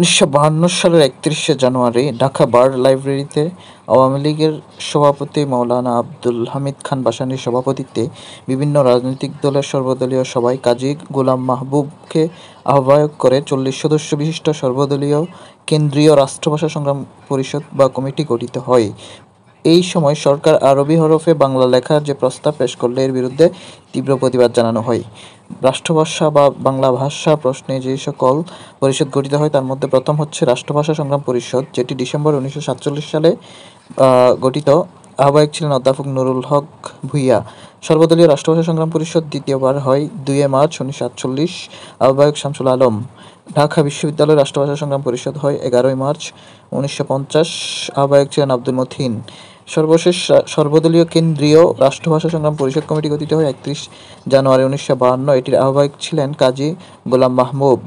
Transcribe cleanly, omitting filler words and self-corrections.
1952 সালের 31শে জানুয়ারি ঢাকা বার লাইব্রেরিতে আওয়ামী লীগের সভাপতি মাওলানা আব্দুল হামিদ খান ভাসানীর সভাপতিত্বে বিভিন্ন রাজনৈতিক দলের সর্বদলীয় সভায় কাজী গোলাম মাহবুবকে আহ্বায়ক করে 40 সদস্য বিশিষ্ট সর্বদলীয় কেন্দ্রীয় রাষ্ট্রভাষা সংগ্রাম পরিষদ বা কমিটি গঠিত হয়। এই সময় সরকার আরবি হরফে বাংলা লেখার যে প্রস্তাব পেশ করলে এর বিরুদ্ধে তীব্র প্রতিবাদ জানানো হয়। রাষ্ট্রভাষা বা বাংলা ভাষা প্রশ্নে যে সকল পরিষদ গঠিত হয় তার মধ্যে প্রথম হচ্ছে রাষ্ট্রভাষা সংগ্রাম পরিষদ, যেটি ডিসেম্বর 1947 সালে গঠিত। আহ্বায়ক ছিলেন অধ্যাপক নুরুল হক ভূঁইয়া। সর্বদলীয় রাষ্ট্রভাষা সংগ্রাম পরিষদ দ্বিতীয়বার হয় 2 মার্চ 1948। আহ্বায়ক শামসুল আলম। ঢাকা বিশ্ববিদ্যালয় রাষ্ট্রভাষা সংগ্রাম পরিষদ হয় 11 মার্চ 1950। আহ্বায়ক ছিলেন আব্দুল মতিন। সর্বশেষ সর্বদলীয় কেন্দ্রীয় রাষ্ট্রভাষা সংগ্রাম পরিষদ কমিটি গঠিত হয় 31 জানুয়ারি 1952। এটির আহ্বায়ক ছিলেন কাজী গোলাম মাহবুব।